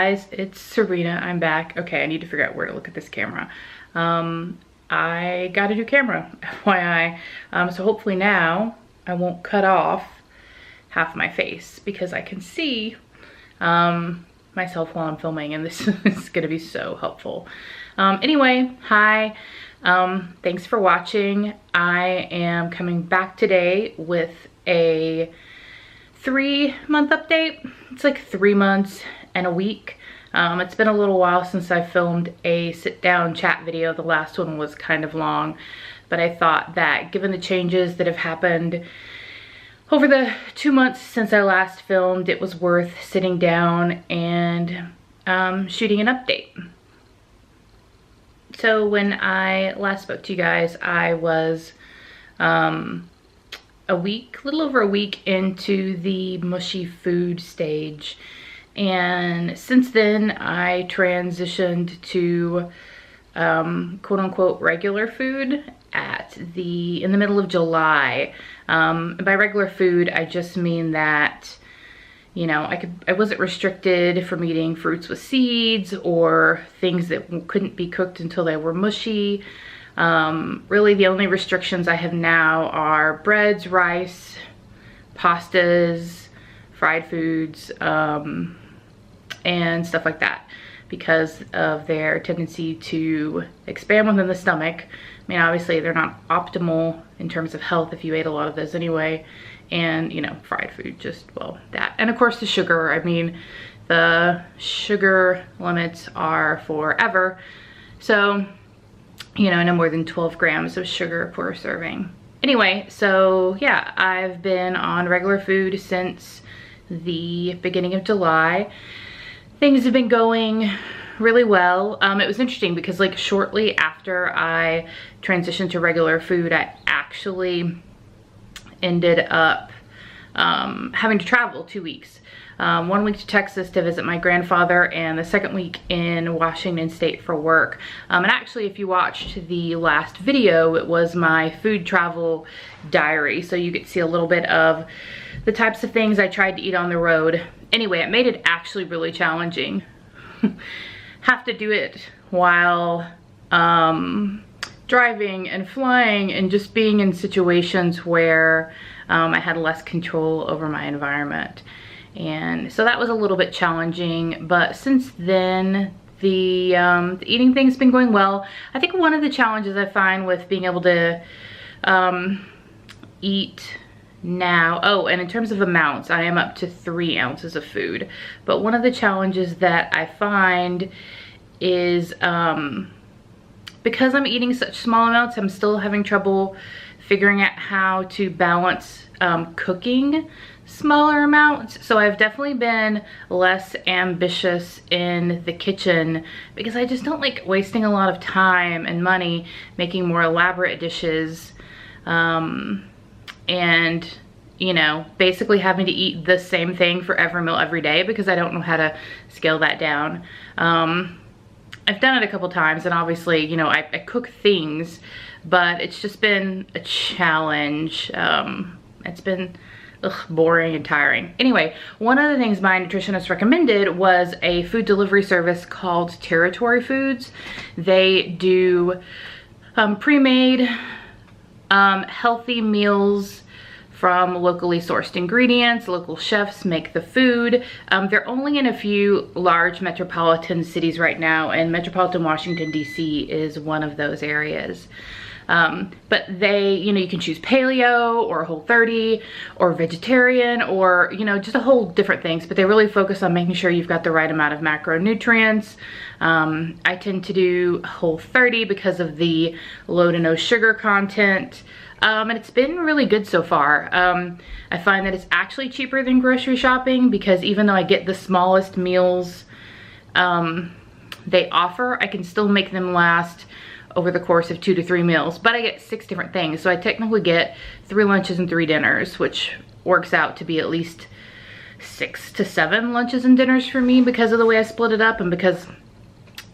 guys, it's Serena. I'm back. Okay, I need to figure out where to look at this camera. I got a new camera, FYI. So hopefully now I won't cut off half my face because I can see myself while I'm filming, and this is gonna be so helpful. Anyway, hi. Thanks for watching. I am coming back today with a 3-month update. It's like 3 months and a week. It's been a little while since I filmed a sit-down chat video. The last one was kind of long, but I thought that given the changes that have happened over the 2 months since I last filmed, it was worth sitting down and shooting an update. So when I last spoke to you guys, I was a little over a week into the mushy food stage. And since then, I transitioned to quote unquote regular food in the middle of July. And by regular food, I just mean that, you know, I wasn't restricted from eating fruits with seeds or things that couldn't be cooked until they were mushy. Really the only restrictions I have now are breads, rice, pastas, fried foods, and stuff like that, because of their tendency to expand within the stomach. I mean, obviously they're not optimal in terms of health if you ate a lot of those anyway. And, you know, fried food, just, well, that. And of course the sugar. I mean, the sugar limits are forever. So, you know, no more than 12 grams of sugar per serving. Anyway, so yeah, I've been on regular food since the beginning of July. Things have been going really well. It was interesting because like shortly after I transitioned to regular food, I actually ended up having to travel 2 weeks. 1 week to Texas to visit my grandfather, and the second week in Washington State for work. And actually, if you watched the last video, it was my food travel diary, so you could see a little bit of the types of things I tried to eat on the road. Anyway, it made it actually really challenging. Have to do it while driving and flying and just being in situations where I had less control over my environment. And so that was a little bit challenging, but since then the eating thing's been going well. I think one of the challenges I find with being able to eat now, oh, and in terms of amounts, I am up to 3 ounces of food, but one of the challenges that I find is because I'm eating such small amounts, I'm still having trouble figuring out how to balance cooking smaller amounts. So I've definitely been less ambitious in the kitchen because I just don't like wasting a lot of time and money making more elaborate dishes, and, you know, basically having to eat the same thing for every meal every day because I don't know how to scale that down. I've done it a couple times, and obviously, you know, I cook things, but it's just been a challenge. It's been boring and tiring. Anyway, one of the things my nutritionist recommended was a food delivery service called Territory Foods. They do pre-made healthy meals from locally sourced ingredients. Local chefs make the food. They're only in a few large metropolitan cities right now, and metropolitan Washington, D.C. is one of those areas. But they, you know, you can choose paleo or Whole30 or vegetarian or, you know, just a whole different things, but they really focus on making sure you've got the right amount of macronutrients. I tend to do Whole30 because of the low to no sugar content. And it's been really good so far. I find that it's actually cheaper than grocery shopping because even though I get the smallest meals they offer, I can still make them last over the course of 2 to 3 meals, but I get 6 different things. So I technically get 3 lunches and 3 dinners, which works out to be at least 6 to 7 lunches and dinners for me because of the way I split it up and because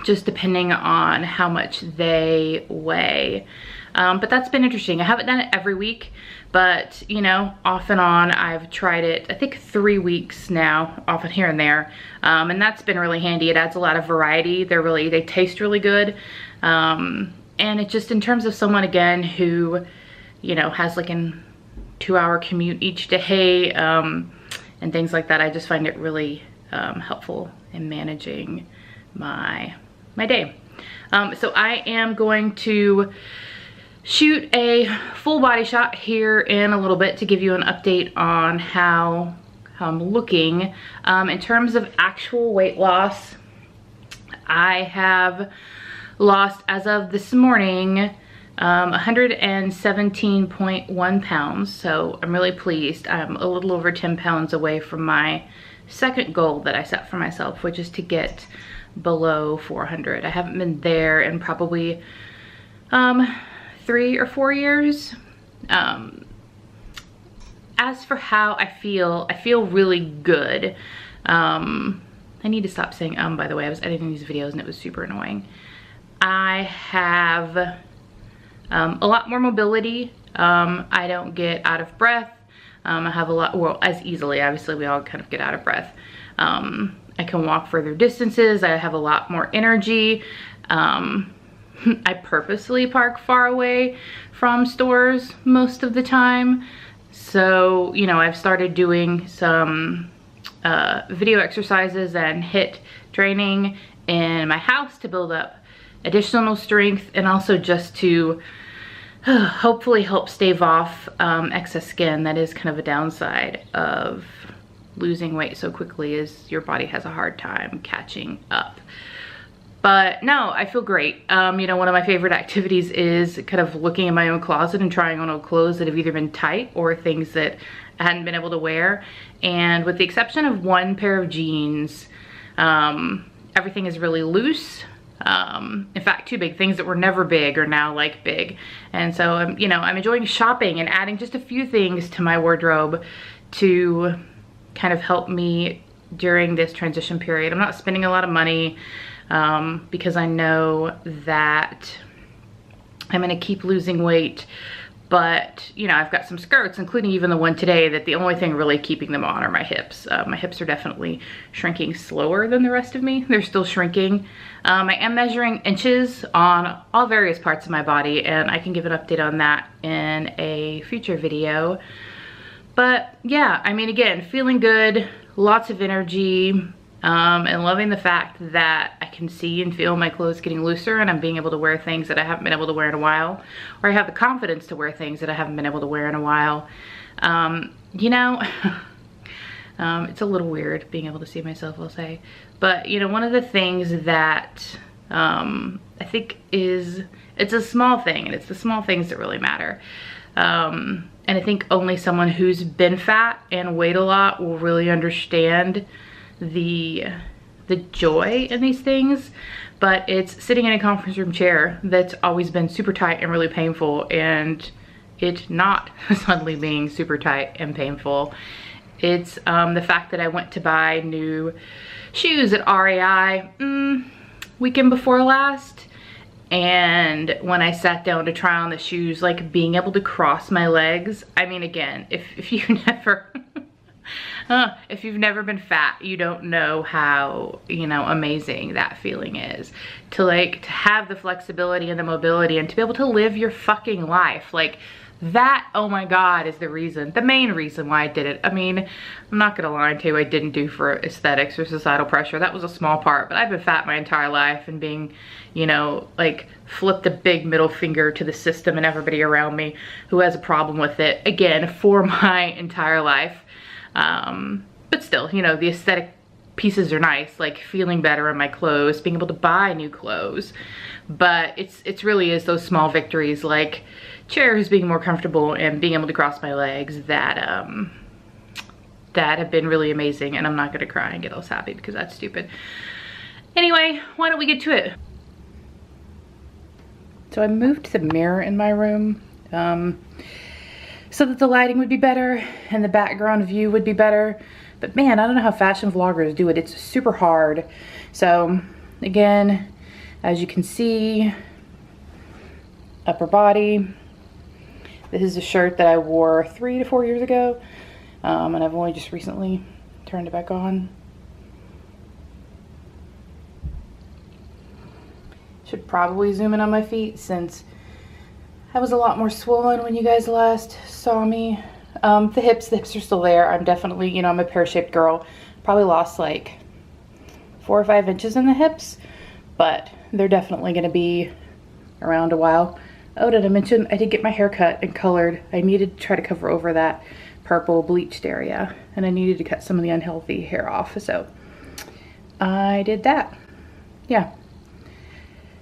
just depending on how much they weigh. But that's been interesting. I haven't done it every week, but you know, off and on, I've tried it, I think 3 weeks now, often here and there. And that's been really handy. It adds a lot of variety. They taste really good. And it just, in terms of someone, again, who, you know, has like a 2-hour commute each day, and things like that, I just find it really helpful in managing my day. So I am going to shoot a full body shot here in a little bit to give you an update on how I'm looking. In terms of actual weight loss, I have lost, as of this morning, 117.1 pounds. So I'm really pleased. I'm a little over 10 pounds away from my second goal that I set for myself, which is to get below 400. I haven't been there in probably 3 or 4 years. As for how I feel really good. I need to stop saying by the way. I was editing these videos and it was super annoying. I have a lot more mobility. I don't get out of breath. I have a lot, well, as easily. Obviously, we all kind of get out of breath. I can walk further distances. I have a lot more energy. I purposely park far away from stores most of the time. So, you know, I've started doing some video exercises and HIIT training in my house to build up additional strength, and also just to hopefully help stave off excess skin. That is kind of a downside of losing weight so quickly, is your body has a hard time catching up. But no, I feel great. You know, one of my favorite activities is kind of looking in my own closet and trying on old clothes that have either been tight or things that I hadn't been able to wear. And with the exception of one pair of jeans, everything is really loose. In fact, 2 big things that were never big are now like big. And so, you know, I'm enjoying shopping and adding just a few things to my wardrobe to kind of help me during this transition period. I'm not spending a lot of money because I know that I'm gonna keep losing weight. But, you know, I've got some skirts, including even the one today, that the only thing really keeping them on are my hips. My hips are definitely shrinking slower than the rest of me. They're still shrinking. I am measuring inches on all various parts of my body, and I can give an update on that in a future video. But yeah, I mean, again, feeling good, lots of energy, and loving the fact that I can see and feel my clothes getting looser, and I'm being able to wear things that I haven't been able to wear in a while, or I have the confidence to wear things that I haven't been able to wear in a while. You know, it's a little weird being able to see myself, I'll say. But, you know, one of the things that I think it's a small thing, and it's the small things that really matter. And I think only someone who's been fat and weighed a lot will really understand the joy in these things. But it's sitting in a conference room chair that's always been super tight and really painful, and it not suddenly being super tight and painful. It's the fact that I went to buy new shoes at REI weekend before last, and when I sat down to try on the shoes, like being able to cross my legs. I mean, again, if you never if you've never been fat, you don't know how, you know, amazing that feeling is. To have the flexibility and the mobility and to be able to live your fucking life. Like that, oh my God, is the main reason why I did it. I mean, I'm not gonna lie to you, I didn't do for aesthetics or societal pressure. That was a small part, but I've been fat my entire life, and being, you know, like flipped a big middle finger to the system and everybody around me who has a problem with it, again, for my entire life. But still, you know, the aesthetic pieces are nice, like feeling better in my clothes, being able to buy new clothes. But it's really is those small victories, like chairs being more comfortable and being able to cross my legs, that have been really amazing. And I'm not gonna cry and get all sappy because that's stupid. Anyway, why don't we get to it? So I moved the mirror in my room so that the lighting would be better and the background view would be better. But man, I don't know how fashion vloggers do it. It's super hard. So again, as you can see, upper body. This is a shirt that I wore 3 to 4 years ago, and I've only just recently turned it back on. Should probably zoom in on my feet since I was a lot more swollen when you guys last saw me. The hips are still there. I'm definitely, you know, I'm a pear-shaped girl. Probably lost like 4 or 5 inches in the hips, but they're definitely gonna be around a while. Oh, did I mention I did get my hair cut and colored? I needed to try to cover over that purple bleached area, and I needed to cut some of the unhealthy hair off, so I did that. Yeah.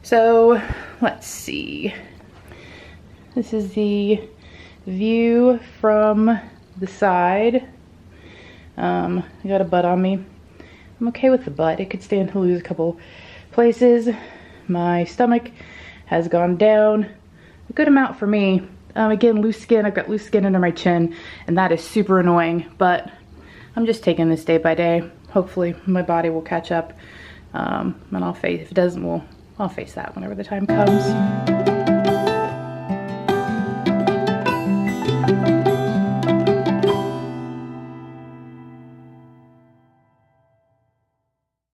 So let's see. This is the view from the side. I got a butt on me. I'm okay with the butt. It could stand to lose a couple places. My stomach has gone down a good amount for me. Again, loose skin. I've got loose skin under my chin, and that is super annoying, but I'm just taking this day by day. Hopefully my body will catch up, and I'll face, if it doesn't, I'll face that whenever the time comes.